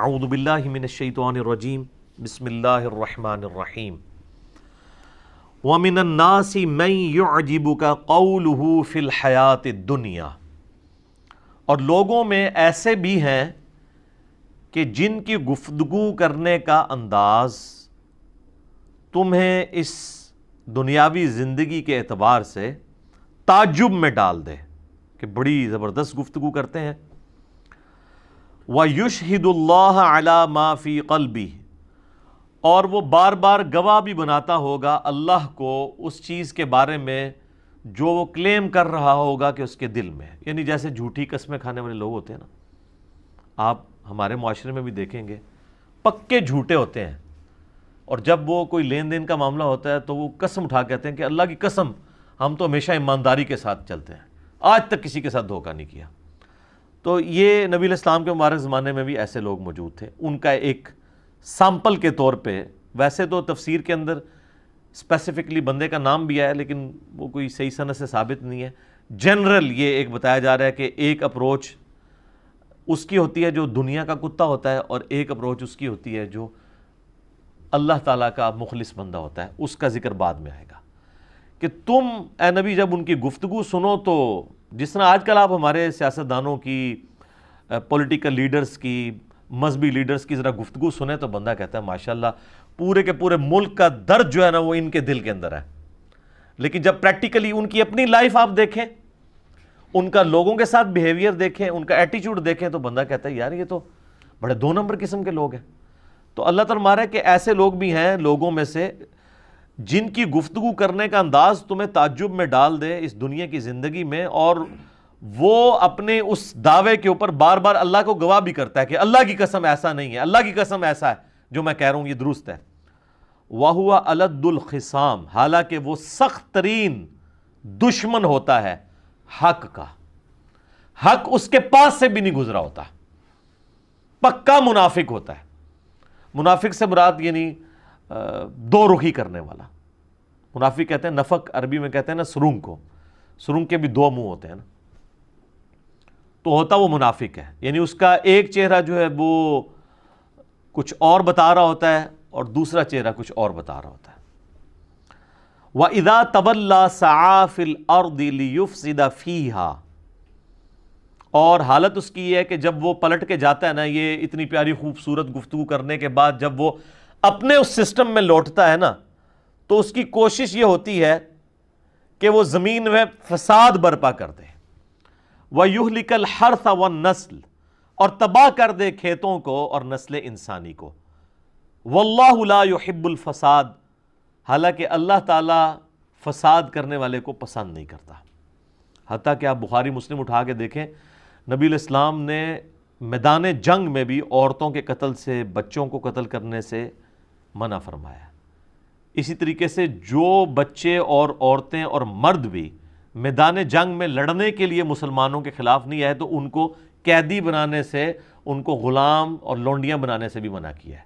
اعوذ باللہ من الشیطان الرجیم بسم اللہ الرحمن الرحیم وَمِنَ النَّاسِ مَن يُعْجِبُكَ قَوْلُهُ فِي الْحَيَاةِ الدُّنْيَا، اور لوگوں میں ایسے بھی ہیں کہ جن کی گفتگو کرنے کا انداز تمہیں اس دنیاوی زندگی کے اعتبار سے تعجب میں ڈال دے کہ بڑی زبردست گفتگو کرتے ہیں۔ وَيُشْهِدُ اللَّهَ عَلَى مَا فِي قَلْبِهِ، اور وہ بار بار گواہ بھی بناتا ہوگا اللہ کو اس چیز کے بارے میں جو وہ کلیم کر رہا ہوگا کہ اس کے دل میں، یعنی جیسے جھوٹی قسمیں کھانے والے لوگ ہوتے ہیں نا، آپ ہمارے معاشرے میں بھی دیکھیں گے پکے جھوٹے ہوتے ہیں، اور جب وہ کوئی لین دین کا معاملہ ہوتا ہے تو وہ قسم اٹھا کہتے ہیں کہ اللہ کی قسم ہم تو ہمیشہ ایمانداری کے ساتھ چلتے ہیں، آج تک کسی کے ساتھ دھوکہ نہیں کیا۔ تو یہ نبی علیہ السلام کے مبارک زمانے میں بھی ایسے لوگ موجود تھے۔ ان کا ایک سیمپل کے طور پہ، ویسے تو تفسیر کے اندر اسپیسیفکلی بندے کا نام بھی آیا لیکن وہ کوئی صحیح سند سے ثابت نہیں ہے، جنرل یہ ایک بتایا جا رہا ہے کہ ایک اپروچ اس کی ہوتی ہے جو دنیا کا کتا ہوتا ہے، اور ایک اپروچ اس کی ہوتی ہے جو اللہ تعالیٰ کا مخلص بندہ ہوتا ہے۔ اس کا ذکر بعد میں آئے گا کہ تم اے نبی جب ان کی گفتگو سنو تو جس طرح آج کل آپ ہمارے سیاستدانوں کی، پولیٹیکل لیڈرز کی، مذہبی لیڈرز کی ذرا گفتگو سنیں تو بندہ کہتا ہے ماشاءاللہ پورے کے پورے ملک کا درد جو ہے نا وہ ان کے دل کے اندر ہے، لیکن جب پریکٹیکلی ان کی اپنی لائف آپ دیکھیں، ان کا لوگوں کے ساتھ بیہیویئر دیکھیں، ان کا ایٹیچیوڈ دیکھیں تو بندہ کہتا ہے یار یہ تو بڑے دو نمبر قسم کے لوگ ہیں۔ تو اللہ تعالیٰ فرما رہا ہے کہ ایسے لوگ بھی ہیں لوگوں میں سے جن کی گفتگو کرنے کا انداز تمہیں تعجب میں ڈال دے اس دنیا کی زندگی میں، اور وہ اپنے اس دعوے کے اوپر بار بار اللہ کو گواہ بھی کرتا ہے کہ اللہ کی قسم ایسا نہیں ہے، اللہ کی قسم ایسا ہے، جو میں کہہ رہا ہوں یہ درست ہے۔ وَهُوَ أَلَدُّ الْخِصَامِ، حالانکہ وہ سخت ترین دشمن ہوتا ہے حق کا، حق اس کے پاس سے بھی نہیں گزرا ہوتا، پکا منافق ہوتا ہے۔ منافق سے مراد یعنی دو رخی کرنے والا، منافق کہتے ہیں، نفق عربی میں کہتے ہیں نا سرنگ کو، سرنگ کے بھی دو منہ ہوتے ہیں نا، تو ہوتا وہ منافق ہے، یعنی اس کا ایک چہرہ جو ہے وہ کچھ اور بتا رہا ہوتا ہے اور دوسرا چہرہ کچھ اور بتا رہا ہوتا ہے۔ وَإِذَا تَوَلَّى سَعَىٰ فِي الْأَرْضِ لِيُفْسِدَ فِيهَا، اور حالت اس کی یہ ہے کہ جب وہ پلٹ کے جاتا ہے نا، یہ اتنی پیاری خوبصورت گفتگو کرنے کے بعد جب وہ اپنے اس سسٹم میں لوٹتا ہے نا تو اس کی کوشش یہ ہوتی ہے کہ وہ زمین میں فساد برپا کر دے، وَيُهْلِكَ الْحَرْثَ وَالنَّسْلَ، اور تباہ کر دے کھیتوں کو اور نسل انسانی کو۔ وَاللَّهُ لَا يُحِبُّ الْفَسَاد، حالانکہ اللہ تعالیٰ فساد کرنے والے کو پسند نہیں کرتا۔ حتیٰ کہ آپ بخاری مسلم اٹھا کے دیکھیں، نبی علیہ السلام نے میدان جنگ میں بھی عورتوں کے قتل سے، بچوں کو قتل کرنے سے منع فرمایا۔ اسی طریقے سے جو بچے اور عورتیں اور مرد بھی میدان جنگ میں لڑنے کے لیے مسلمانوں کے خلاف نہیں آئے تو ان کو قیدی بنانے سے، ان کو غلام اور لونڈیاں بنانے سے بھی منع کیا ہے۔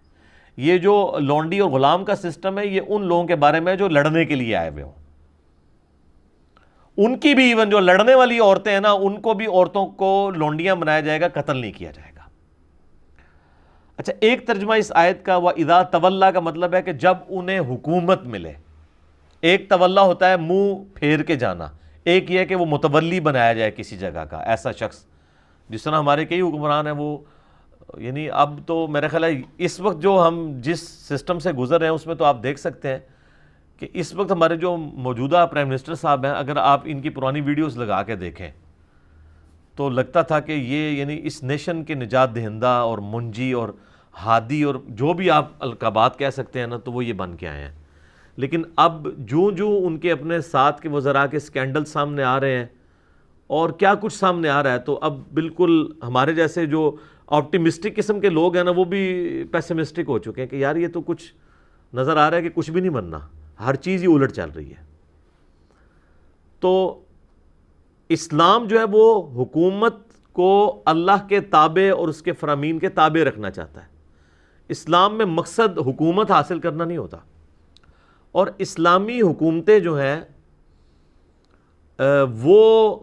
یہ جو لونڈی اور غلام کا سسٹم ہے یہ ان لوگوں کے بارے میں جو لڑنے کے لیے آئے ہوئے ہوں، ان کی بھی ایون جو لڑنے والی عورتیں ہیں نا ان کو بھی عورتوں کو لونڈیاں بنایا جائے گا، قتل نہیں کیا جائے گا۔ اچھا، ایک ترجمہ اس آیت کا وَإِذَا تَوَلَّى کا مطلب ہے کہ جب انہیں حکومت ملے۔ ایک تولا ہوتا ہے منہ پھیر کے جانا، ایک یہ ہے کہ وہ متولی بنایا جائے کسی جگہ کا، ایسا شخص جس طرح ہمارے کئی حکمران ہیں وہ، یعنی اب تو میرے خیال ہے اس وقت جو ہم جس سسٹم سے گزر رہے ہیں اس میں تو آپ دیکھ سکتے ہیں کہ اس وقت ہمارے جو موجودہ پرائم منسٹر صاحب ہیں، اگر آپ ان کی پرانی ویڈیوز لگا کے دیکھیں تو لگتا تھا کہ یہ یعنی اس نیشن کے نجات دہندہ اور منجی اور ہادی اور جو بھی آپ القابات کہہ سکتے ہیں نا، تو وہ یہ بن کے آئے ہیں۔ لیکن اب جو ان کے اپنے ساتھ کے وزراء کے سکینڈل سامنے آ رہے ہیں اور کیا کچھ سامنے آ رہا ہے، تو اب بالکل ہمارے جیسے جو آپٹیمسٹک قسم کے لوگ ہیں نا وہ بھی پیسمسٹک ہو چکے ہیں کہ یار یہ تو کچھ نظر آ رہا ہے کہ کچھ بھی نہیں بننا، ہر چیز ہی الٹ چل رہی ہے۔ تو اسلام جو ہے وہ حکومت کو اللہ کے تابع اور اس کے فرامین کے تابع رکھنا چاہتا ہے۔ اسلام میں مقصد حکومت حاصل کرنا نہیں ہوتا، اور اسلامی حکومتیں جو ہیں وہ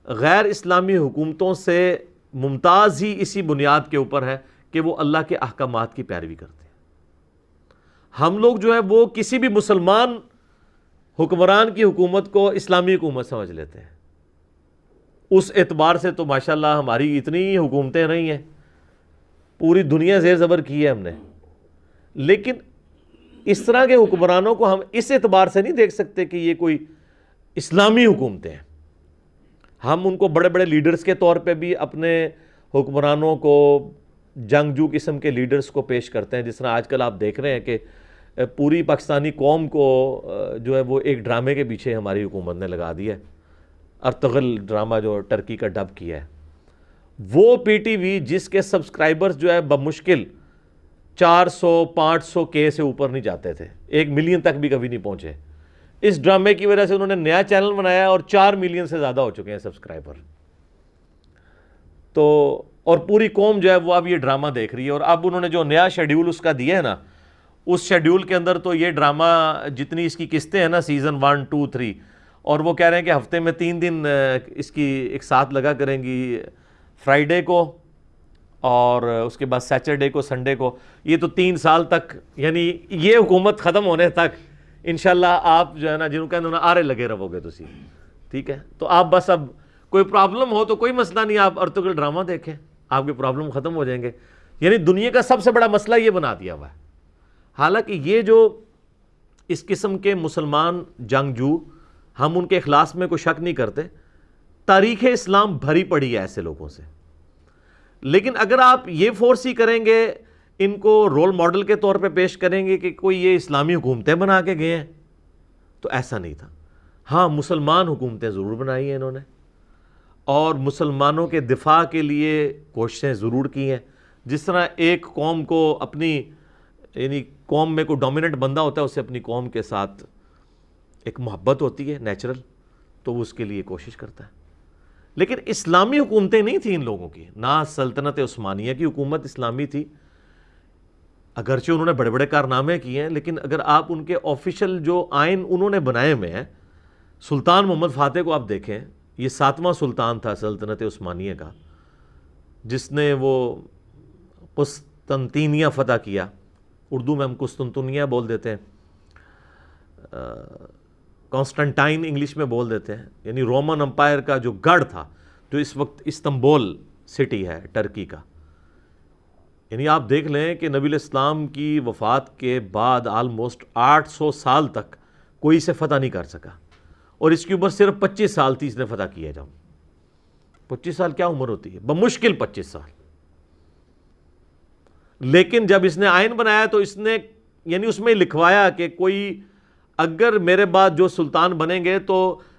غیر اسلامی حکومتوں سے ممتاز ہی اسی بنیاد کے اوپر ہے کہ وہ اللہ کے احکامات کی پیروی کرتے ہیں۔ ہم لوگ جو ہے وہ کسی بھی مسلمان حکمران کی حکومت کو اسلامی حکومت سمجھ لیتے ہیں۔ اس اعتبار سے تو ماشاءاللہ ہماری اتنی حکومتیں رہی ہیں، پوری دنیا زیر زبر کی ہے ہم نے، لیکن اس طرح کے حکمرانوں کو ہم اس اعتبار سے نہیں دیکھ سکتے کہ یہ کوئی اسلامی حکومتیں ہیں۔ ہم ان کو بڑے بڑے لیڈرز کے طور پہ بھی اپنے حکمرانوں کو جنگجو قسم کے لیڈرز کو پیش کرتے ہیں، جس طرح آج کل آپ دیکھ رہے ہیں کہ پوری پاکستانی قوم کو جو ہے وہ ایک ڈرامے کے پیچھے ہماری حکومت نے لگا دیا ہے، ارطغرل ڈرامہ جو ٹرکی کا ڈب کیا ہے۔ وہ پی ٹی وی جس کے سبسکرائبرز جو ہے بمشکل 400-500 کے سے اوپر نہیں جاتے تھے، 1 ملین تک بھی کبھی نہیں پہنچے، اس ڈرامے کی وجہ سے انہوں نے نیا چینل بنایا اور 4 ملین سے زیادہ ہو چکے ہیں سبسکرائبر۔ تو اور پوری قوم جو ہے وہ اب یہ ڈرامہ دیکھ رہی ہے، اور اب انہوں نے جو نیا شیڈیول اس کا دیا ہے نا، اس شیڈیول کے اندر تو یہ ڈرامہ جتنی اس کی قسطیں ہیں نا، سیزن 1 2 3، اور وہ کہہ رہے ہیں کہ ہفتے میں 3 دن اس کی ایک ساتھ لگا کریں گی، فرائیڈے کو اور اس کے بعد سیچرڈے کو، سنڈے کو۔ یہ تو 3 سال تک، یعنی یہ حکومت ختم ہونے تک انشاءاللہ آپ جو ہے نا جنہوں کہتے ہیں آرے لگے رہو گے تسی، ٹھیک ہے؟ تو آپ بس اب کوئی پرابلم ہو تو کوئی مسئلہ نہیں، آپ ارطغرل ڈرامہ دیکھیں، آپ کے پرابلم ختم ہو جائیں گے۔ یعنی دنیا کا سب سے بڑا مسئلہ یہ بنا دیا ہوا ہے۔ حالانکہ یہ جو اس قسم کے مسلمان جنگجو، ہم ان کے اخلاص میں کوئی شک نہیں کرتے، تاریخ اسلام بھری پڑی ہے ایسے لوگوں سے، لیکن اگر آپ یہ فورس ہی کریں گے، ان کو رول ماڈل کے طور پہ پیش کریں گے کہ کوئی یہ اسلامی حکومتیں بنا کے گئے ہیں، تو ایسا نہیں تھا۔ ہاں، مسلمان حکومتیں ضرور بنائی ہیں انہوں نے، اور مسلمانوں کے دفاع کے لیے کوششیں ضرور کی ہیں۔ جس طرح ایک قوم کو اپنی، یعنی قوم میں کوئی ڈومیننٹ بندہ ہوتا ہے، اسے اپنی قوم کے ساتھ ایک محبت ہوتی ہے نیچرل، تو وہ اس کے لیے کوشش کرتا ہے۔ لیکن اسلامی حکومتیں نہیں تھیں ان لوگوں کی، نہ سلطنت عثمانیہ کی حکومت اسلامی تھی، اگرچہ انہوں نے بڑے بڑے کارنامے کیے ہیں، لیکن اگر آپ ان کے آفیشل جو آئین انہوں نے بنائے ہوئے ہیں، سلطان محمد فاتح کو آپ دیکھیں، یہ 7واں سلطان تھا سلطنت عثمانیہ کا، جس نے وہ قسطنطینیہ فتح کیا، اردو میں ہم قسطنطنیہ بول دیتے ہیں، کانسٹنٹائن انگلش میں بول دیتے ہیں، یعنی رومن امپائر کا جو گڑھ تھا، جو اس وقت استنبول سٹی ہے ٹرکی کا۔ یعنی آپ دیکھ لیں کہ نبی الاسلام کی وفات کے بعد آلموسٹ 800 سال تک کوئی اسے فتح نہیں کر سکا، اور اس کی عمر صرف 25 سال تھی اس نے فتح کیا۔ جب 25 سال کیا عمر ہوتی ہے؟ بمشکل 25 سال۔ لیکن جب اس نے آئین بنایا تو اس نے یعنی اس میں لکھوایا کہ کوئی اگر میرے بعد جو سلطان بنیں گے تو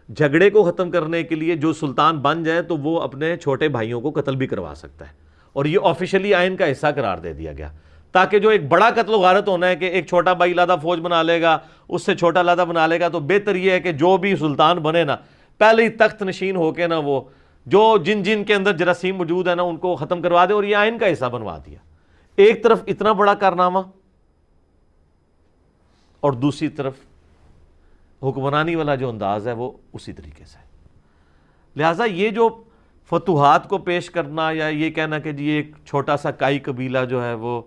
جھگڑے کو ختم کرنے کے لیے جو سلطان بن جائے تو وہ اپنے چھوٹے بھائیوں کو قتل بھی کروا سکتا ہے، اور یہ آفیشلی آئین کا حصہ قرار دے دیا گیا، تاکہ جو ایک بڑا قتل و غارت ہونا ہے کہ ایک چھوٹا بھائی علیحدہ فوج بنا لے گا، اس سے چھوٹا علیحدہ بنا لے گا، تو بہتر یہ ہے کہ جو بھی سلطان بنے نا، پہلے ہی تخت نشین ہو کے نا وہ جو جن کے اندر جراثیم موجود ہے نا ان کو ختم کروا دے، اور یہ آئین کا حصہ بنوا دیا۔ ایک طرف اتنا بڑا کارنامہ، اور دوسری طرف حکمرانی والا جو انداز ہے وہ اسی طریقے سے۔ لہٰذا یہ جو فتوحات کو پیش کرنا یا یہ کہنا کہ جی ایک چھوٹا سا کائی قبیلہ جو ہے وہ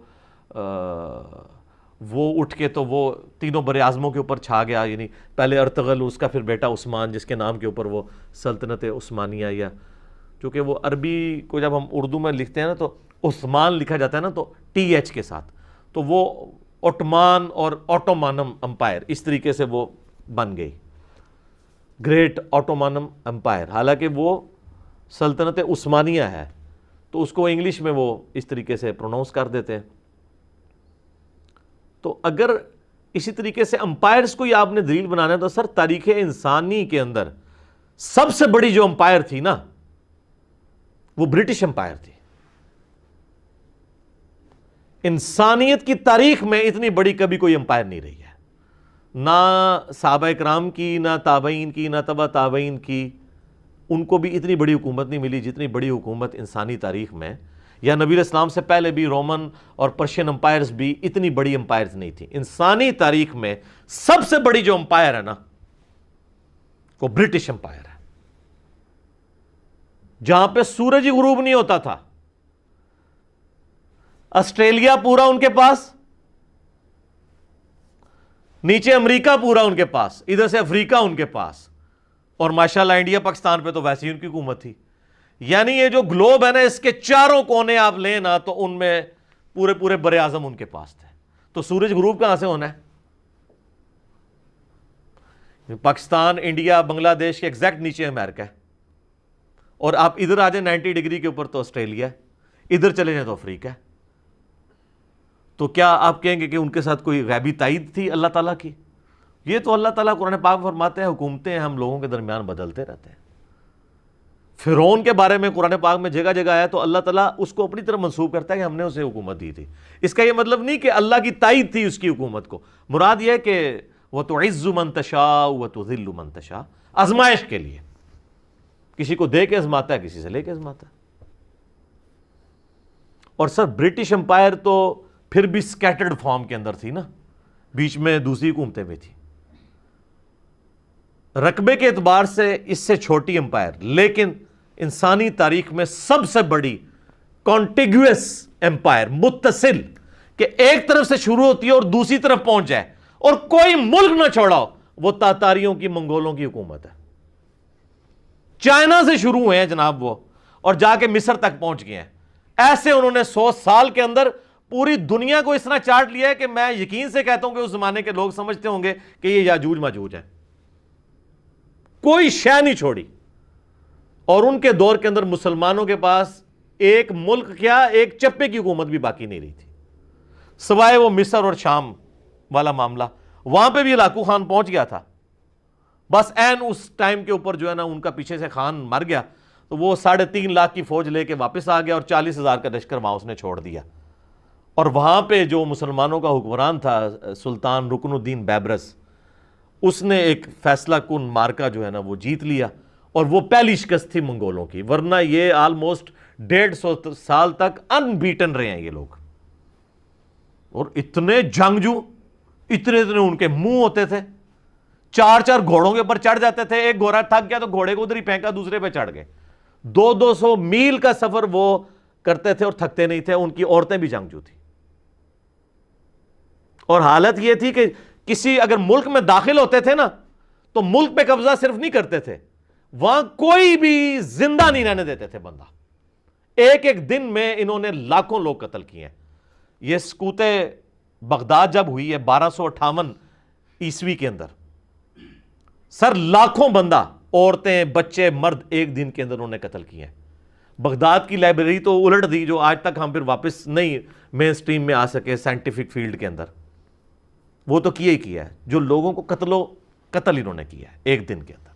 اٹھ کے تو وہ تینوں بر اعظموں کے اوپر چھا گیا، یعنی پہلے ارطغرل، اس کا پھر بیٹا عثمان، جس کے نام کے اوپر وہ سلطنت عثمانیہ، یا چونکہ وہ عربی کو جب ہم اردو میں لکھتے ہیں نا تو عثمان لکھا جاتا ہے نا تو ٹی ایچ کے ساتھ، تو وہ اوٹمان اور اوٹومانم امپائر اس طریقے سے وہ بن گئی، گریٹ اوٹومانم امپائر، حالانکہ وہ سلطنت عثمانیہ ہے، تو اس کو انگلش میں وہ اس طریقے سے پروناؤنس کر دیتے ہیں۔ تو اگر اسی طریقے سے امپائرز کو ہی آپ نے دلیل بنانا ہے تو سر تاریخ انسانی کے اندر سب سے بڑی جو امپائر تھی نا وہ برٹش امپائر تھی۔ انسانیت کی تاریخ میں اتنی بڑی کبھی کوئی امپائر نہیں رہی ہے، نہ صحابہ اکرام کی، نہ تابعین کی، نہ تبع تابعین کی، ان کو بھی اتنی بڑی حکومت نہیں ملی جتنی بڑی حکومت انسانی تاریخ میں، یا نبی علیہ السلام سے پہلے بھی رومن اور پرشین امپائرز بھی اتنی بڑی امپائرز نہیں تھی۔ انسانی تاریخ میں سب سے بڑی جو امپائر ہے نا وہ برٹش امپائر ہے، جہاں پہ سورج ہی غروب نہیں ہوتا تھا، آسٹریلیا پورا ان کے پاس، نیچے امریکہ پورا ان کے پاس، ادھر سے افریقہ ان کے پاس، اور ماشاءاللہ انڈیا پاکستان پہ تو ویسے ہی ان کی حکومت تھی. یعنی یہ جو گلوب ہے نا، اس کے چاروں کونے آپ لیں نا تو ان میں پورے پورے بر اعظم ان کے پاس تھے. تو سورج غروب کہاں سے ہونا ہے؟ پاکستان، انڈیا، بنگلہ دیش کے ایگزیکٹ نیچے امریکہ ہے، اور آپ ادھر آ جائیں 90 ڈگری کے اوپر تو آسٹریلیا ہے، ادھر چلے جائیں تو افریقہ ہے. تو کیا آپ کہیں گے کہ ان کے ساتھ کوئی غیبی تائید تھی اللہ تعالیٰ کی؟ یہ تو اللہ تعالیٰ قرآن پاک فرماتے ہیں حکومتیں ہم لوگوں کے درمیان بدلتے رہتے ہیں. فرعون کے بارے میں قرآن پاک میں جگہ جگہ آیا تو اللہ تعالیٰ اس کو اپنی طرف منسوب کرتا ہے کہ ہم نے اسے حکومت دی تھی. اس کا یہ مطلب نہیں کہ اللہ کی تائید تھی اس کی حکومت کو، مراد یہ ہے کہ وَتُعِزُّ مَن تَشَاءُ وَتُذِلُّ مَن تَشَاءُ، آزمائش کے لیے، کسی کو دے کے آزماتا ہے، کسی سے لے کے آزماتا ہے. اور سر برٹش امپائر تو پھر بھی سکیٹرڈ فارم کے اندر تھی نا، بیچ میں دوسری حکومتیں بھی تھی. رقبے کے اعتبار سے اس سے چھوٹی امپائر، لیکن انسانی تاریخ میں سب سے بڑی کانٹیگوس امپائر، متصل، کہ ایک طرف سے شروع ہوتی ہے اور دوسری طرف پہنچ جائے اور کوئی ملک نہ چھوڑا ہو، وہ تاتاریوں کی، منگولوں کی حکومت ہے. چائنا سے شروع ہوئے ہیں جناب وہ، اور جا کے مصر تک پہنچ گئے ہیں. ایسے انہوں نے 100 سال کے اندر پوری دنیا کو اس طرح چاٹ لیا ہے کہ میں یقین سے کہتا ہوں کہ اس زمانے کے لوگ سمجھتے ہوں گے کہ یہ یاجوج ماجوج ہے. کوئی شے نہیں چھوڑی. اور ان کے دور کے اندر مسلمانوں کے پاس ایک ملک کیا، ایک چپے کی حکومت بھی باقی نہیں رہی تھی، سوائے وہ مصر اور شام والا معاملہ. وہاں پہ بھی ہلاکو خان پہنچ گیا تھا، بس این اس ٹائم کے اوپر جو ہے نا ان کا پیچھے سے خان مر گیا تو وہ 3.5 لاکھ کی فوج لے کے واپس آ گیا اور 40,000 کا لشکر وہاں اس نے چھوڑ دیا. اور وہاں پہ جو مسلمانوں کا حکمران تھا سلطان رکن الدین بیبرس، اس نے ایک فیصلہ کن مارکا جو ہے نا وہ جیت لیا، اور وہ پہلی شکست تھی منگولوں کی. ورنہ یہ آلموسٹ 150 سال تک ان بیٹن رہے ہیں یہ لوگ. اور اتنے جنگجو، اتنے ان کے منہ ہوتے تھے، 4 گھوڑوں کے اوپر چڑھ جاتے تھے. ایک گھوڑا تھک گیا تو گھوڑے کو ادھر ہی پھینکا، دوسرے پہ چڑھ گئے. 200 میل کا سفر وہ کرتے تھے اور تھکتے نہیں تھے. ان کی عورتیں بھی جنگجو تھی. اور حالت یہ تھی کہ کسی اگر ملک میں داخل ہوتے تھے نا تو ملک پہ قبضہ صرف نہیں کرتے تھے، وہاں کوئی بھی زندہ نہیں رہنے دیتے تھے بندہ. ایک دن میں انہوں نے لاکھوں لوگ قتل کیے ہیں. یہ سقوط بغداد جب ہوئی ہے 1258 عیسوی کے اندر، سر لاکھوں بندہ، عورتیں، بچے، مرد ایک دن کے اندر انہوں نے قتل کیے ہیں. بغداد کی لائبریری تو الٹ دی، جو آج تک ہم پھر واپس نہیں مین سٹریم میں آ سکے سائنٹیفک فیلڈ کے اندر. وہ تو کیا ہی کیا ہے، جو لوگوں کو قتل انہوں نے کیا ہے ایک دن کے اندر.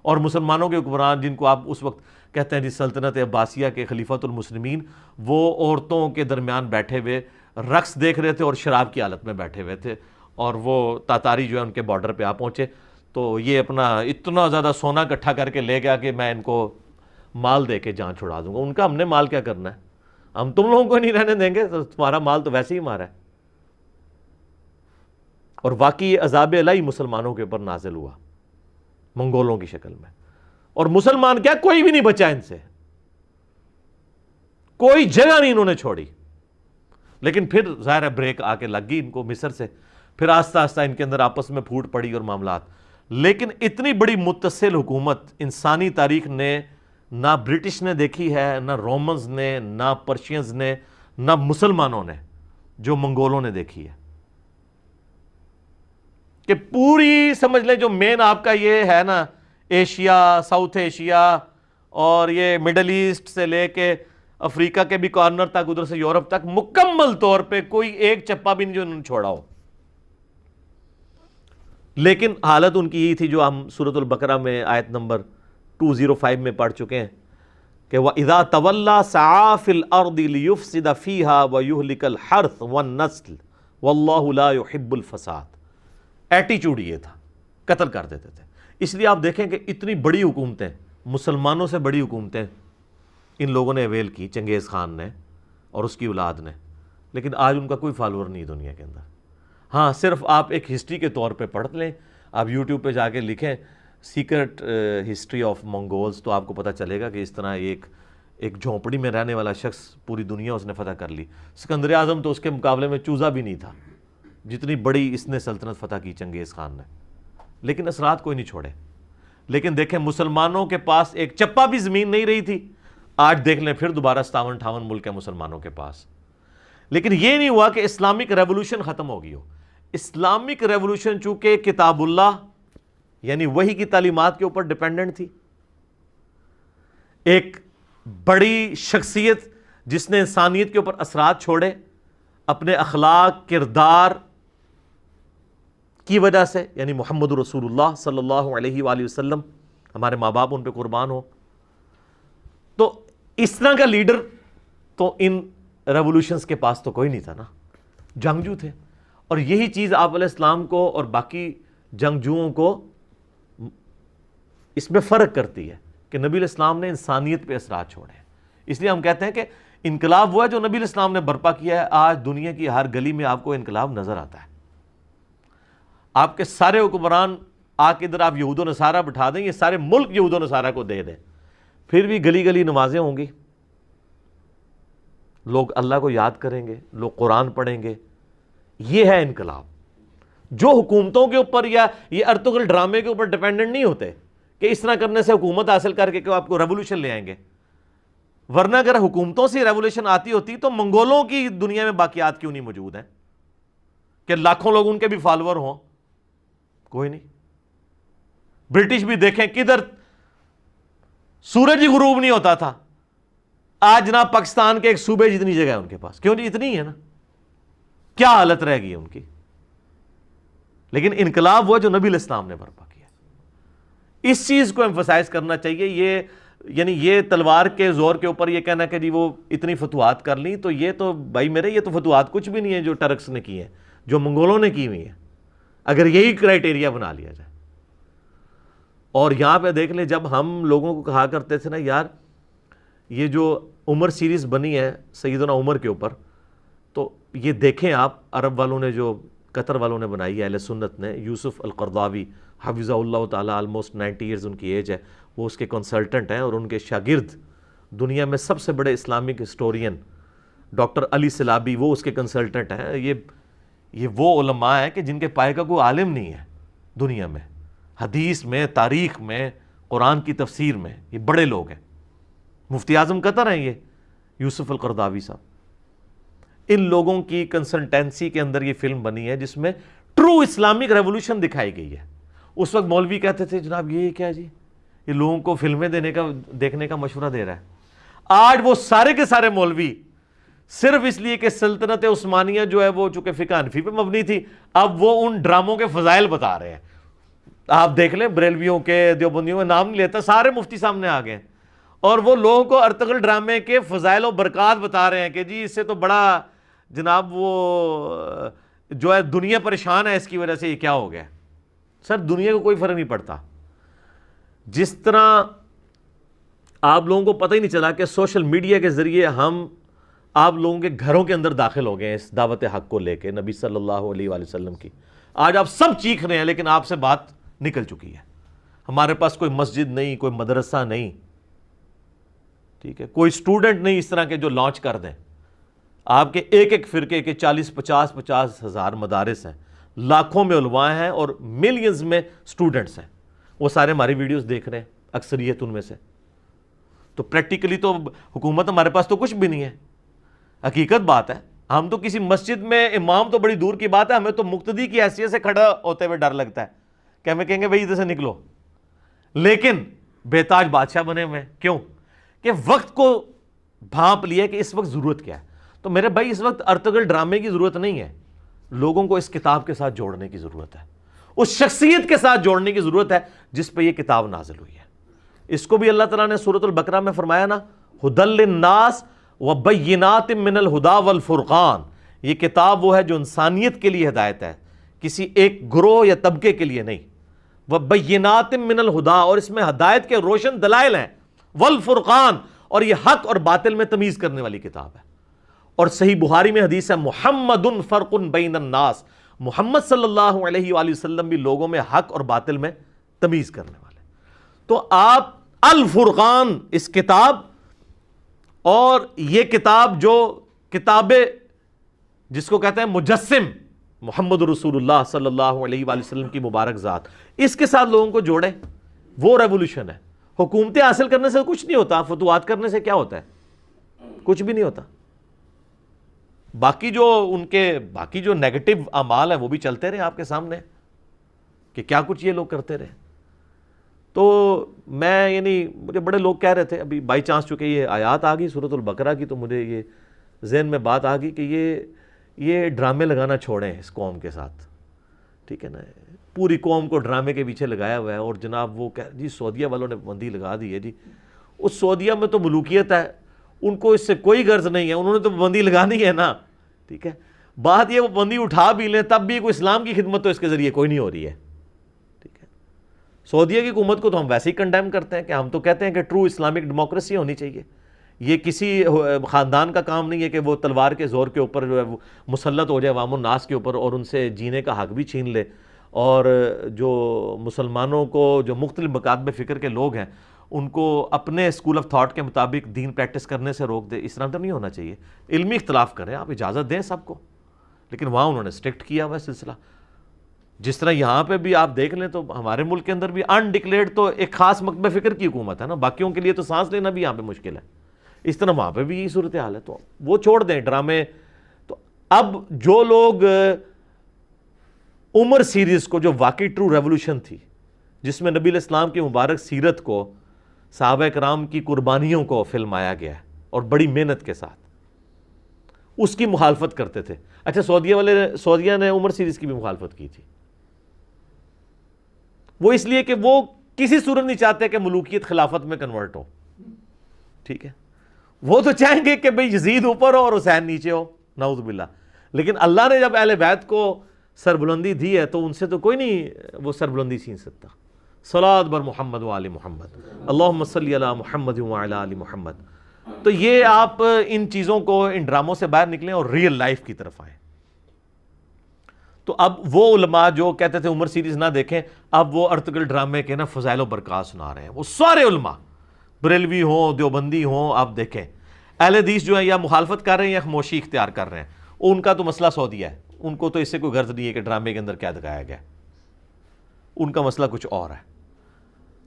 اور مسلمانوں کے حکمران جن کو آپ اس وقت کہتے ہیں جی سلطنت عباسیہ کے خلیفۃ المسلمین، وہ عورتوں کے درمیان بیٹھے ہوئے رقص دیکھ رہے تھے اور شراب کی حالت میں بیٹھے ہوئے تھے. اور وہ تاتاری جو ہے ان کے بارڈر پہ آ پہنچے تو یہ اپنا اتنا زیادہ سونا اکٹھا کر کے لے گیا کہ میں ان کو مال دے کے جان چھڑا دوں گا. ان کا ہم نے مال کیا کرنا ہے، ہم تم لوگوں کو نہیں رہنے دیں گے، تمہارا مال تو ویسے ہی ہمارا ہے. اور واقعی یہ عذاب الہی مسلمانوں کے اوپر نازل ہوا منگولوں کی شکل میں. اور مسلمان کیا، کوئی بھی نہیں بچا ان سے، کوئی جگہ نہیں انہوں نے چھوڑی. لیکن پھر ظاہر ہے بریک آ کے لگ گئی ان کو مصر سے، پھر آہستہ آہستہ ان کے اندر آپس میں پھوٹ پڑی اور معاملات. لیکن اتنی بڑی متصل حکومت انسانی تاریخ نے نہ برٹش نے دیکھی ہے، نہ رومنز نے، نہ پرشینز نے، نہ مسلمانوں نے، جو منگولوں نے دیکھی ہے. کہ پوری سمجھ لیں جو مین آپ کا یہ ہے نا ایشیا، ساؤتھ ایشیا اور یہ مڈل ایسٹ سے لے کے افریقہ کے بھی کارنر تک، ادھر سے یورپ تک، مکمل طور پہ کوئی ایک چپا بھی نہیں جو انہوں نے چھوڑا ہو. لیکن حالت ان کی یہی تھی جو ہم سورۃ البقرہ میں آیت نمبر 205 میں پڑھ چکے ہیں کہ وَإِذَا تَوَلَّا سَعَىٰ فِي الْأَرْضِ لِيُفْسِدَ فِيهَا وَيُهْلِكَ الْحَرْثَ وَالنَّسْلَ وَاللَّهُ لَا يُحِبُّ الْفَسَادَ. ایٹیچیوڈ یہ تھا، قتل کر دیتے تھے. اس لیے آپ دیکھیں کہ اتنی بڑی حکومتیں، مسلمانوں سے بڑی حکومتیں ان لوگوں نے اویل کی، چنگیز خان نے اور اس کی اولاد نے. لیکن آج ان کا کوئی فالوور نہیں دنیا کے اندر. ہاں صرف آپ ایک ہسٹری کے طور پہ پڑھ لیں، آپ یوٹیوب پہ جا کے لکھیں سیکرٹ ہسٹری آف منگولز، تو آپ کو پتہ چلے گا کہ اس طرح ایک ایک جھونپڑی میں رہنے والا شخص پوری دنیا اس نے فتح کر لی. سکندر اعظم تو اس کے مقابلے میں چوزا بھی نہیں تھا، جتنی بڑی اس نے سلطنت فتح کی چنگیز خان نے، لیکن اثرات کوئی نہیں چھوڑے. لیکن دیکھیں مسلمانوں کے پاس ایک چپا بھی زمین نہیں رہی تھی. آج دیکھ لیں پھر دوبارہ 57-58 ملک ہیں مسلمانوں کے پاس. لیکن یہ نہیں ہوا کہ اسلامک ریولوشن ختم ہو گئی ہو. اسلامک ریولوشن چونکہ کتاب اللہ یعنی وحی کی تعلیمات کے اوپر ڈیپینڈنٹ تھی، ایک بڑی شخصیت جس نے انسانیت کے اوپر اثرات چھوڑے اپنے اخلاق کردار کی وجہ سے، یعنی محمد رسول اللہ صلی اللہ علیہ وآلہ وسلم، ہمارے ماں باپ ان پہ قربان ہو. تو اس طرح کا لیڈر تو ان ریولوشنز کے پاس تو کوئی نہیں تھا نا، جنگجو تھے. اور یہی چیز آپ علیہ السلام کو اور باقی جنگجوؤں کو اس میں فرق کرتی ہے کہ نبی علیہ السلام نے انسانیت پہ اثرات چھوڑے ہیں. اس لیے ہم کہتے ہیں کہ انقلاب وہ ہے جو نبی علیہ السلام نے برپا کیا ہے. آج دنیا کی ہر گلی میں آپ کو انقلاب نظر آتا ہے. آپ کے سارے حکمران آ کے ادھر آپ یہود و نصارہ بٹھا دیں، یہ سارے ملک یہود و نصارہ کو دے دیں، پھر بھی گلی گلی نمازیں ہوں گی، لوگ اللہ کو یاد کریں گے، لوگ قرآن پڑھیں گے. یہ ہے انقلاب. جو حکومتوں کے اوپر یا یہ ارطغرل ڈرامے کے اوپر ڈیپینڈنٹ نہیں ہوتے کہ اس طرح کرنے سے حکومت حاصل کر کے کہ آپ کو ریولوشن لے آئیں گے. ورنہ اگر حکومتوں سے ریولوشن آتی ہوتی تو منگولوں کی دنیا میں باقیات کیوں نہیں موجود ہیں کہ لاکھوں لوگ ان کے بھی فالوور ہوں؟ کوئی نہیں. برٹش بھی دیکھیں کدھر سورج ہی غروب نہیں ہوتا تھا، آج جناب پاکستان کے ایک صوبے جتنی جگہ ہے ان کے پاس. کیوں جی؟ اتنی ہے نا، کیا حالت رہ گئی ان کی. لیکن انقلاب وہ جو نبی علیہ السلام نے برپا کیا. اس چیز کو ایمفسائز کرنا چاہیے. یہ یعنی یہ تلوار کے زور کے اوپر یہ کہنا کہ جی وہ اتنی فتوحات کر لیں، تو یہ تو بھائی میرے یہ تو فتوحات کچھ بھی نہیں ہے جو ٹرکس نے کی ہیں، جو منگولوں نے کی ہوئی ہیں، اگر یہی کرائٹیریا بنا لیا جائے. اور یہاں پہ دیکھ لیں جب ہم لوگوں کو کہا کرتے تھے نا یار یہ جو عمر سیریز بنی ہے سیدنا عمر کے اوپر، تو یہ دیکھیں آپ عرب والوں نے جو قطر والوں نے بنائی ہے، اہل سنت نے، یوسف القرضاوی حفظہ اللہ تعالی، آلموسٹ 90 ایئرز ان کی ایج ہے، وہ اس کے کنسلٹنٹ ہیں، اور ان کے شاگرد دنیا میں سب سے بڑے اسلامک ہسٹورین ڈاکٹر علی سلابی وہ اس کے کنسلٹنٹ ہیں. یہ وہ علماء ہیں کہ جن کے پائے کا کوئی عالم نہیں ہے دنیا میں، حدیث میں، تاریخ میں، قرآن کی تفسیر میں. یہ بڑے لوگ ہیں. مفتی اعظم قطر ہیں یہ یوسف القرضاوی صاحب. ان لوگوں کی کنسلٹنسی کے اندر یہ فلم بنی ہے جس میں ٹرو اسلامک ریولوشن دکھائی گئی ہے. اس وقت مولوی کہتے تھے جناب یہ کیا جی، یہ لوگوں کو فلمیں دیکھنے کا مشورہ دے رہا ہے. آج وہ سارے کے سارے مولوی صرف اس لیے کہ سلطنت عثمانیہ جو ہے وہ چونکہ فقہ حنفی پہ مبنی تھی، اب وہ ان ڈراموں کے فضائل بتا رہے ہیں. آپ دیکھ لیں بریلویوں کے، دیوبندیوں کا نام نہیں لیتا، سارے مفتی سامنے آ گئے اور وہ لوگوں کو ارطغرل ڈرامے کے فضائل و برکات بتا رہے ہیں کہ جی اس سے تو بڑا جناب وہ جو ہے دنیا پریشان ہے اس کی وجہ سے یہ کیا ہو گیا. سر دنیا کو کوئی فرق نہیں پڑتا. جس طرح آپ لوگوں کو پتہ ہی نہیں چلا کہ سوشل میڈیا کے ذریعے ہم آپ لوگوں کے گھروں کے اندر داخل ہو گئے ہیں اس دعوت حق کو لے کے نبی صلی اللہ علیہ وآلہ وسلم کی. آج آپ سب چیخ رہے ہیں لیکن آپ سے بات نکل چکی ہے. ہمارے پاس کوئی مسجد نہیں، کوئی مدرسہ نہیں، ٹھیک ہے، کوئی اسٹوڈنٹ نہیں اس طرح کے جو لانچ کر دیں. آپ کے ایک ایک فرقے کے 40-50 ہزار مدارس ہیں، لاکھوں میں علماء ہیں اور ملینز میں اسٹوڈنٹس ہیں. وہ سارے ہماری ویڈیوز دیکھ رہے ہیں اکثریت ان میں سے. تو پریکٹیکلی تو حکومت ہمارے پاس تو کچھ بھی نہیں ہے. حقیقت بات ہے ہم تو کسی مسجد میں امام تو بڑی دور کی بات ہے، ہمیں تو مقتدی کی حیثیت سے کھڑا ہوتے ہوئے ڈر لگتا ہے کہ ہمیں کہیں گے بھائی ادھر سے نکلو. لیکن بے تاج بادشاہ بنے ہوئے ہیں. کیوں؟ کہ وقت کو بھانپ لیا کہ اس وقت ضرورت کیا ہے. تو میرے بھائی اس وقت ارطغرل ڈرامے کی ضرورت نہیں ہے، لوگوں کو اس کتاب کے ساتھ جوڑنے کی ضرورت ہے، اس شخصیت کے ساتھ جوڑنے کی ضرورت ہے جس پہ یہ کتاب نازل ہوئی ہے. اس کو بھی اللہ تعالیٰ نے سورۃ البقرہ میں فرمایا نا، ھدی للناس وبینات من الہدی والفرقان. یہ کتاب وہ ہے جو انسانیت کے لیے ہدایت ہے، کسی ایک گروہ یا طبقے کے لیے نہیں. وبینات من الہدی، اور اس میں ہدایت کے روشن دلائل ہیں، والفرقان، اور یہ حق اور باطل میں تمیز کرنے والی کتاب ہے. اور صحیح بخاری میں حدیث ہے محمد فرق بین الناس، محمد صلی اللہ علیہ وآلہ وسلم بھی لوگوں میں حق اور باطل میں تمیز کرنے والے. تو آپ الفرقان اس کتاب اور یہ کتاب جو کتاب جس کو کہتے ہیں مجسم محمد رسول اللہ صلی اللہ علیہ وآلہ وسلم کی مبارک ذات، اس کے ساتھ لوگوں کو جوڑے، وہ ریولوشن ہے۔ حکومتیں حاصل کرنے سے کچھ نہیں ہوتا، فتوحات کرنے سے کیا ہوتا ہے؟ کچھ بھی نہیں ہوتا۔ باقی جو نیگیٹو اعمال ہیں وہ بھی چلتے رہے آپ کے سامنے کہ کیا کچھ یہ لوگ کرتے رہے۔ تو میں مجھے بڑے لوگ کہہ رہے تھے ابھی بائی چانس، چونکہ یہ آیات آ گئی سورۃ البقرہ کی، تو مجھے یہ ذہن میں بات آ گئی کہ یہ ڈرامے لگانا چھوڑیں اس قوم کے ساتھ، ٹھیک ہے نا؟ پوری قوم کو ڈرامے کے پیچھے لگایا ہوا ہے، اور جناب وہ جی سعودیہ والوں نے پابندی لگا دی ہے، جی اس سعودیہ میں تو ملوکیت ہے، ان کو اس سے کوئی غرض نہیں ہے، انہوں نے تو پابندی لگانی ہے نا، ٹھیک ہے؟ بات یہ وہ پابندی اٹھا بھی لیں تب بھی کوئی اسلام کی خدمت تو اس کے ذریعے کوئی نہیں ہو رہی ہے، ٹھیک ہے؟ سعودیہ کی حکومت کو تو ہم ویسے ہی کنڈیم کرتے ہیں کہ ہم تو کہتے ہیں کہ ٹرو اسلامک ڈیموکریسی ہونی چاہیے، یہ کسی خاندان کا کام نہیں ہے کہ وہ تلوار کے زور کے اوپر جو ہے وہ مسلط ہو جائے عوام الناس کے اوپر اور ان سے جینے کا حق بھی چھین لے، اور جو مسلمانوں کو جو مختلف مکاتب فکر کے لوگ ہیں ان کو اپنے اسکول آف تھاٹ کے مطابق دین پریکٹس کرنے سے روک دے۔ اس طرح تو نہیں ہونا چاہیے۔ علمی اختلاف کریں، آپ اجازت دیں سب کو، لیکن وہاں انہوں نے اسٹرکٹ کیا ہوا ہے سلسلہ۔ جس طرح یہاں پہ بھی آپ دیکھ لیں تو ہمارے ملک کے اندر بھی انڈکلیئرڈ تو ایک خاص مکتب فکر کی حکومت ہے نا، باقیوں کے لیے تو سانس لینا بھی یہاں پہ مشکل ہے، اس طرح وہاں پہ بھی یہی صورتحال ہے۔ تو وہ چھوڑ دیں ڈرامے۔ تو اب جو لوگ عمر سیریز کو، جو واقعی ٹرو ریولوشن تھی جس میں نبی علیہ السلام کی مبارک سیرت کو، صحابہ کرام کی قربانیوں کو فلمایا گیا ہے اور بڑی محنت کے ساتھ، اس کی مخالفت کرتے تھے۔ اچھا سعودیہ نے عمر سیریز کی بھی مخالفت کی تھی، وہ اس لیے کہ وہ کسی صورت نہیں چاہتے کہ ملوکیت خلافت میں کنورٹ ہو، ٹھیک ہے؟ وہ تو چاہیں گے کہ بھئی یزید اوپر ہو اور حسین نیچے ہو، نعوذ باللہ۔ لیکن اللہ نے جب اہل بیت کو سربلندی دی ہے تو ان سے تو کوئی نہیں وہ سربلندی چھین سکتا۔ صلاۃ بر محمد و آل محمد، اللہم صلی علی محمد و علی آل محمد۔ تو یہ آپ ان چیزوں کو، ان ڈراموں سے باہر نکلیں اور ریئل لائف کی طرف آئیں۔ تو اب وہ علماء جو کہتے تھے عمر سیریز نہ دیکھیں، اب وہ ارطغرل ڈرامے کے نا فضائل و برکات سنا رہے ہیں۔ وہ سارے علماء، بریلوی ہوں، دیوبندی ہوں، آپ دیکھیں اہل حدیث جو ہیں یا مخالفت کر رہے ہیں یا خاموشی اختیار کر رہے ہیں، ان کا تو مسئلہ سعودیہ ہے، ان کو تو اس سے کوئی غرض نہیں ہے کہ ڈرامے کے اندر کیا دکھایا گیا، ان کا مسئلہ کچھ اور ہے،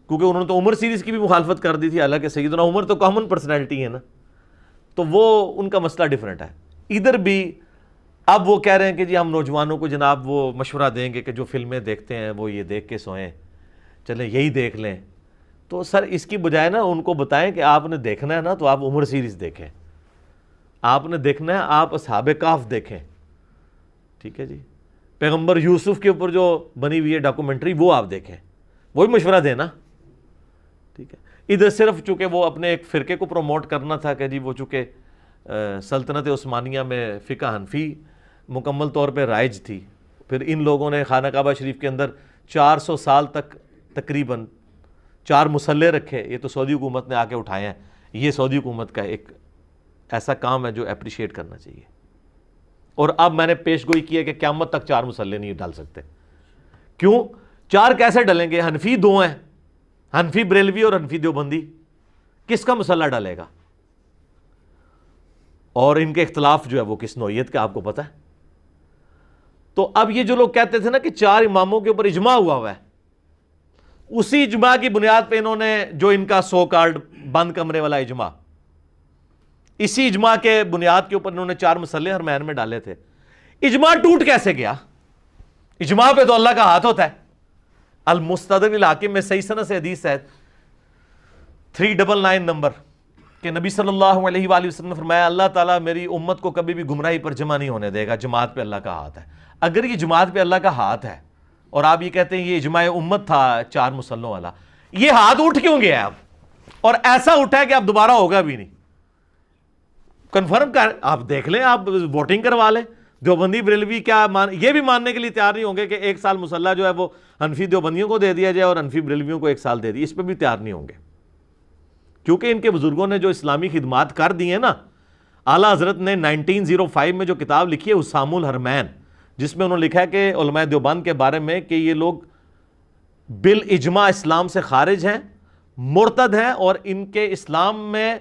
کیونکہ انہوں نے تو عمر سیریز کی بھی مخالفت کر دی تھی، حالانکہ سیدنا عمر تو کامن پرسنالٹی ہے نا، تو وہ ان کا مسئلہ ڈیفرنٹ ہے۔ ادھر بھی اب وہ کہہ رہے ہیں کہ جی ہم نوجوانوں کو جناب وہ مشورہ دیں گے کہ جو فلمیں دیکھتے ہیں وہ یہ دیکھ کے سوئیں، چلیں یہی دیکھ لیں۔ تو سر اس کی بجائے نا ان کو بتائیں کہ آپ نے دیکھنا ہے نا تو آپ عمر سیریز دیکھیں، آپ نے دیکھنا ہے آپ اصحاب کہف دیکھیں، ٹھیک ہے جی، پیغمبر یوسف کے اوپر جو بنی ہوئی ہے ڈاکومنٹری وہ آپ دیکھیں، وہی مشورہ دینا، ٹھیک ہے۔ ادھر صرف چونکہ وہ اپنے ایک فرقے کو پروموٹ کرنا تھا کہ جی وہ چونکہ سلطنت عثمانیہ میں فقہ حنفی مکمل طور پہ رائج تھی، پھر ان لوگوں نے خانہ کعبہ شریف کے اندر 400 سال تک تقریباً 4 مصلے رکھے، یہ تو سعودی حکومت نے آ کے اٹھائے ہیں، یہ سعودی حکومت کا ایک ایسا کام ہے جو اپریشیٹ کرنا چاہیے۔ اور اب میں نے پیش گوئی کی ہے کہ قیامت تک 4 مصلے نہیں ڈال سکتے۔ کیوں؟ 4 کیسے ڈلیں گے؟ حنفی 2 ہیں، حنفی بریلوی اور حنفی دیوبندی، کس کا مصلہ ڈالے گا؟ اور ان کے اختلاف جو ہے وہ کس نوعیت کا آپ کو پتہ ہے۔ تو اب یہ جو لوگ کہتے تھے نا کہ 4 اماموں کے اوپر اجماع ہوا ہے، اسی اجماع کی بنیاد پہ انہوں نے جو ان کا سو کالڈ بند کمرے والا اجماع، اسی اجماع کے بنیاد کے اوپر انہوں نے 4 مصلے حرمین میں ڈالے تھے۔ اجماع ٹوٹ کیسے گیا؟ اجماع پہ تو اللہ کا ہاتھ ہوتا ہے۔ المستدرک الحاکم میں صحیح سند سے حدیث ہے 399 نمبر کہ نبی صلی اللہ علیہ وآلہ وسلم نے فرمایا اللہ تعالیٰ میری امت کو کبھی بھی گمراہی پر جمع نہیں ہونے دے گا، جماعت پہ اللہ کا ہاتھ ہے۔ اگر یہ جماعت پہ اللہ کا ہاتھ ہے اور آپ یہ کہتے ہیں یہ اجماع امت تھا 4 مصلوں والا، یہ ہاتھ اٹھ کیوں گیا اب؟ اور ایسا اٹھا ہے کہ اب دوبارہ ہوگا بھی نہیں۔ کنفرم کر، آپ دیکھ لیں، آپ ووٹنگ کروا لیں۔ دیوبندی بریلوی کیا یہ بھی ماننے کے لیے تیار نہیں ہوں گے کہ 1 سال مصلہ جو ہے وہ حنفی دیوبندیوں کو دے دیا جائے اور حنفی بریلویوں کو 1 سال دے دیا، اس پہ بھی تیار نہیں ہوں گے، کیونکہ ان کے بزرگوں نے جو اسلامی خدمات کر دی ہیں نا۔ اعلیٰ حضرت نے 1905 میں جو کتاب لکھی ہے حسام الحرمین، جس میں انہوں نے لکھا ہے کہ علماء دیوبند کے بارے میں کہ یہ لوگ بالاجماع اسلام سے خارج ہیں، مرتد ہیں، اور ان کے اسلام میں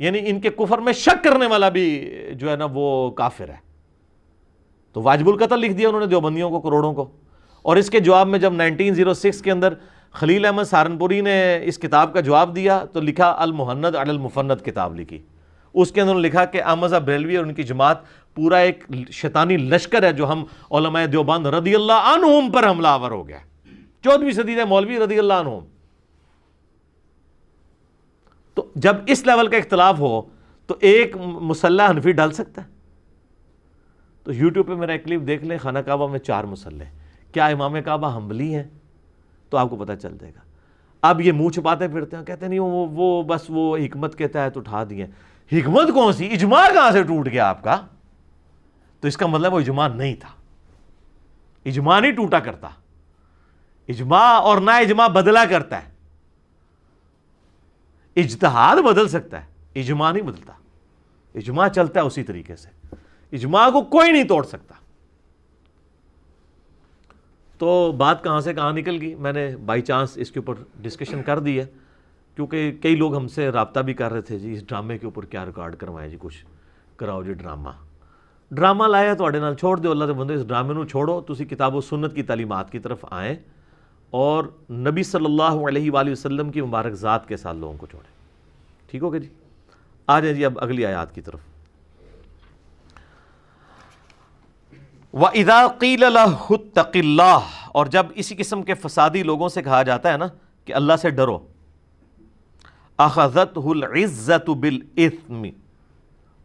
یعنی ان کے کفر میں شک کرنے والا بھی جو ہے نا وہ کافر ہے. تو واجب القتل لکھ دیا انہوں نے دیوبندیوں کو، کروڑوں کو. اور اس کے جواب میں جب 1906 کے اندر خلیل احمد سہارنپوری نے اس کتاب کا جواب دیا تو لکھا المحند علی المفند کتاب لکھی. اس کے اندر انہوں نے لکھا کہ احمد صاحب بریلوی اور ان کی جماعت پورا ایک شیطانی لشکر ہے جو ہم علماء دیوبند رضی اللہ عنہم پر حملہ آور ہو گیا. 14ویں صدی کے مولوی رضی اللہ عنہم. تو جب اس لیول کا اختلاف ہو تو ایک مسلح حنفی ڈال سکتا ہے؟ تو یوٹیوب پہ میرا ایک کلپ دیکھ لیں، خانہ کعبہ میں 4 مسلح. کیا امام کعبہ حنبلی ہیں؟ تو آپ کو پتہ چل جائے گا. اب یہ منہ چھپاتے پھرتے ہیں، کہتے ہیں نہیں وہ بس وہ حکمت کے تحت اٹھا دیے. حکمت کون سی؟ اجماع کہاں سے ٹوٹ گیا آپ کا؟ تو اس کا مطلب وہ اجماع نہیں تھا. اجماع نہیں ٹوٹا کرتا، اجماع اور نہ اجماع بدلا کرتا ہے. اجتہاد بدل سکتا ہے، اجماع نہیں بدلتا. اجماع چلتا ہے اسی طریقے سے، اجماع کو کوئی نہیں توڑ سکتا. تو بات کہاں سے کہاں نکل گئی، میں نے بائی چانس اس کے اوپر ڈسکشن کر دی ہے کیونکہ کئی لوگ ہم سے رابطہ بھی کر رہے تھے جی اس ڈرامے کے اوپر کیا ریکارڈ کروائیں جی، کچھ کراؤ جی ڈرامہ لایا تواڈے نال چھوڑ دیو. اللہ دے بندے اس ڈرامے نو چھوڑو، تسی کتاب و سنت کی تعلیمات کی طرف آئیں اور نبی صلی اللہ علیہ وآلہ وسلم کی مبارک ذات کے ساتھ لوگوں کو چھوڑیں. ٹھیک ہو گیا جی؟ آ جائیں جی اب اگلی آیات کی طرف. وَإِذَا قِيلَ لَهُ اتَّقِ اللَّهَ، اور جب اسی قسم کے فسادی لوگوں سے کہا جاتا ہے نا کہ اللہ سے ڈرو، أَخَذَتْهُ الْعِزَّةُ بِالْإِثْمِ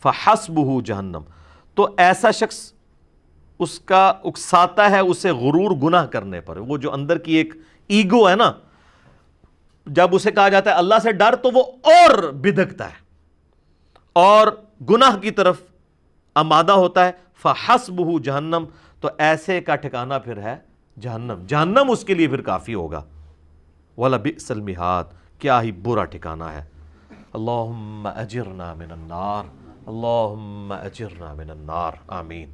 فَحَسْبُهُ جہنم، تو ایسا شخص اس کا اکساتا ہے اسے غرور گناہ کرنے پر. وہ جو اندر کی ایک ایگو ہے نا، جب اسے کہا جاتا ہے اللہ سے ڈر تو وہ اور بدھکتا ہے اور گناہ کی طرف آمادہ ہوتا ہے. فحسبہ جہنم، تو ایسے کا ٹھکانہ پھر ہے جہنم. جہنم اس کے لیے پھر کافی ہوگا. وَلَبِئْسَ الْمِہَادُ، کیا ہی برا ٹھکانہ ہے. اللہم اجرنا من النار، اللہم اجرنا من النار، آمین.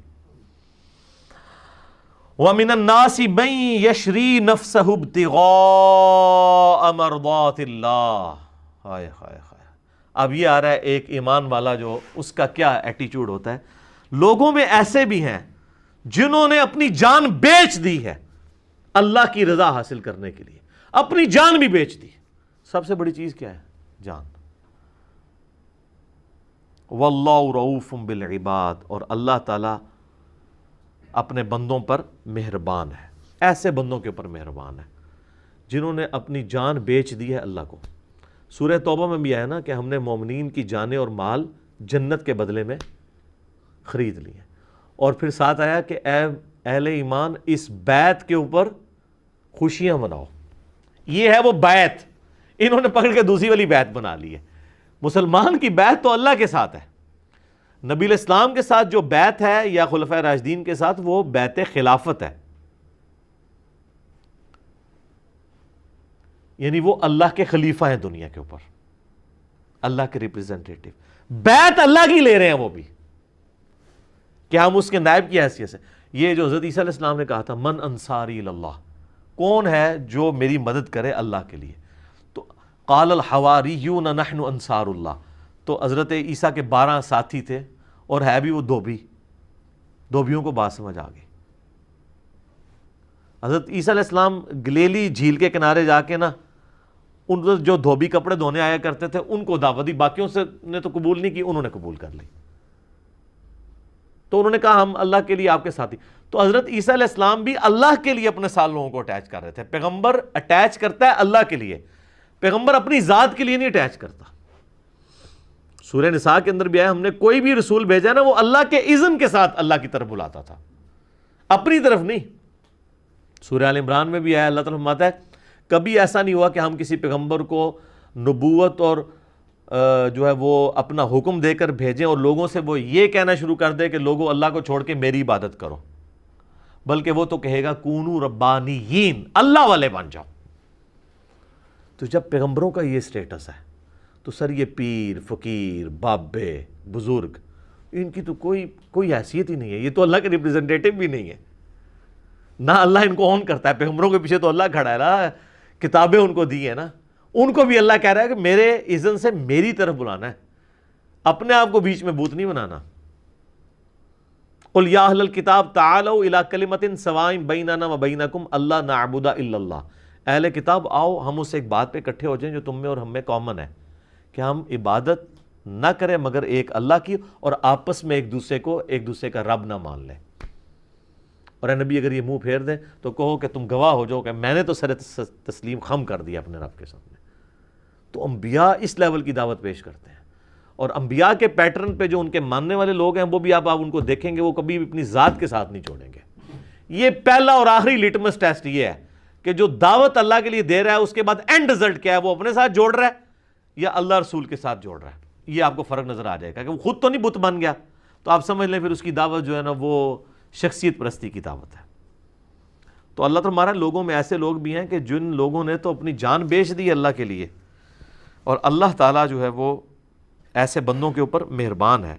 وَمِنَ النَّاسِ مَن يَشْرِي نَفْسَهُ ابْتِغَاءَ مَرْضَاتِ اللَّهِ. ہائے ہائے ہائے. اب یہ آ رہا ہے ایک ایمان والا جو اس کا کیا ایٹیچیوڈ ہوتا ہے. لوگوں میں ایسے بھی ہیں جنہوں نے اپنی جان بیچ دی ہے اللہ کی رضا حاصل کرنے کے لیے، اپنی جان بھی بیچ دی. سب سے بڑی چیز کیا ہے؟ جان. واللہ رؤوف بالعباد، اور اللہ تعالی اپنے بندوں پر مہربان ہے. ایسے بندوں کے اوپر مہربان ہے جنہوں نے اپنی جان بیچ دی ہے اللہ کو. سورہ توبہ میں بھی آیا نا کہ ہم نے مومنین کی جانیں اور مال جنت کے بدلے میں خرید لیے. اور پھر ساتھ آیا کہ اے اہل ایمان اس بیعت کے اوپر خوشیاں مناؤ. یہ ہے وہ بیعت، انہوں نے پکڑ کے دوسری والی بیعت بنا لی ہے. مسلمان کی بیعت تو اللہ کے ساتھ ہے، نبی علیہ السلام کے ساتھ جو بیعت ہے یا خلفائے راشدین کے ساتھ وہ بیعت خلافت ہے، یعنی وہ اللہ کے خلیفہ ہیں دنیا کے اوپر، اللہ کے ریپریزنٹیٹو. بیعت اللہ کی لے رہے ہیں وہ بھی کہ ہم اس کے نائب کی حیثیت سے. یہ جو حضرت عیسیٰ علیہ السلام نے کہا تھا من انصاری اللہ، کون ہے جو میری مدد کرے اللہ کے لیے، تو قال الحواریون نحن انصار اللہ. تو حضرت عیسیٰ کے 12 ساتھی تھے اور ہے بھی وہ دھوبیوں کو بات سمجھ آ گئی. حضرت عیسیٰ علیہ السلام گلیلی جھیل کے کنارے جا کے نا ان جو دھوبی کپڑے دھونے آیا کرتے تھے ان کو دعوت دی. باقیوں سے نے تو قبول نہیں کی، انہوں نے قبول کر لی. تو انہوں نے کہا ہم اللہ کے لیے آپ کے ساتھی. تو حضرت عیسیٰ علیہ السلام بھی اللہ کے لیے اپنے ساتھ لوگوں کو اٹیچ کر رہے تھے. پیغمبر اٹیچ کرتا ہے اللہ کے لیے، پیغمبر اپنی ذات کے لیے نہیں اٹیچ کرتا. سورہ نساء کے اندر بھی آیا ہم نے کوئی بھی رسول بھیجا نا وہ اللہ کے اذن کے ساتھ اللہ کی طرف بلاتا تھا، اپنی طرف نہیں. سورہ آل عمران میں بھی آیا اللہ تعالیٰ فرماتا ہے کبھی ایسا نہیں ہوا کہ ہم کسی پیغمبر کو نبوت اور جو ہے وہ اپنا حکم دے کر بھیجیں اور لوگوں سے وہ یہ کہنا شروع کر دے کہ لوگوں اللہ کو چھوڑ کے میری عبادت کرو، بلکہ وہ تو کہے گا کونو ربانیین، اللہ والے بن جاؤ. تو جب پیغمبروں کا یہ سٹیٹس ہے تو سر یہ پیر فقیر بابے بزرگ ان کی تو کوئی حیثیت ہی نہیں ہے. یہ تو اللہ کے ریپریزنٹیٹو بھی نہیں ہے، نہ اللہ ان کو اون کرتا ہے. پیغمبروں کے پیچھے تو اللہ کھڑا ہے نا، کتابیں ان کو دی ہیں نا، ان کو بھی اللہ کہہ رہا ہے کہ میرے اذن سے میری طرف بلانا ہے. اپنے آپ کو بیچ میں بوت نہیں بنانا۔ قل یا اہل الکتاب تعالوا الی کلمۃ سواء بیننا وبینکم الا نعبد الا اللہ، اہل کتاب آؤ ہم اس ایک بات پہ اکٹھے ہو جائیں جو تم میں اور ہم میں کامن ہے، کہ ہم عبادت نہ کریں مگر ایک اللہ کی، اور آپس میں ایک دوسرے کا رب نہ مان لیں۔ اور اے نبی اگر یہ منہ پھیر دیں تو کہو کہ تم گواہ ہو جاؤ کہ میں نے تو سر تسلیم خم کر دیا اپنے رب کے سامنے۔ تو انبیاء اس لیول کی دعوت پیش کرتے ہیں، اور انبیاء کے پیٹرن پہ جو ان کے ماننے والے لوگ ہیں وہ بھی آپ ان کو دیکھیں گے، وہ کبھی بھی اپنی ذات کے ساتھ نہیں چھوڑیں گے۔ یہ پہلا اور آخری لٹمس ٹیسٹ یہ ہے کہ جو دعوت اللہ کے لیے دے رہا ہے اس کے بعد اینڈ رزلٹ کیا ہے، وہ اپنے ساتھ جوڑ رہا ہے یا اللہ رسول کے ساتھ جوڑ رہا ہے۔ یہ آپ کو فرق نظر آ جائے گا کہ وہ خود تو نہیں بت بن گیا، تو آپ سمجھ لیں پھر اس کی دعوت جو ہے نا وہ شخصیت پرستی کی دعوت ہے۔ تو اللہ تعالیٰ ہمارا لوگوں میں ایسے لوگ بھی ہیں کہ جن لوگوں نے تو اپنی جان بیچ دی اللہ کے لیے، اور اللہ تعالیٰ جو ہے وہ ایسے بندوں کے اوپر مہربان ہے۔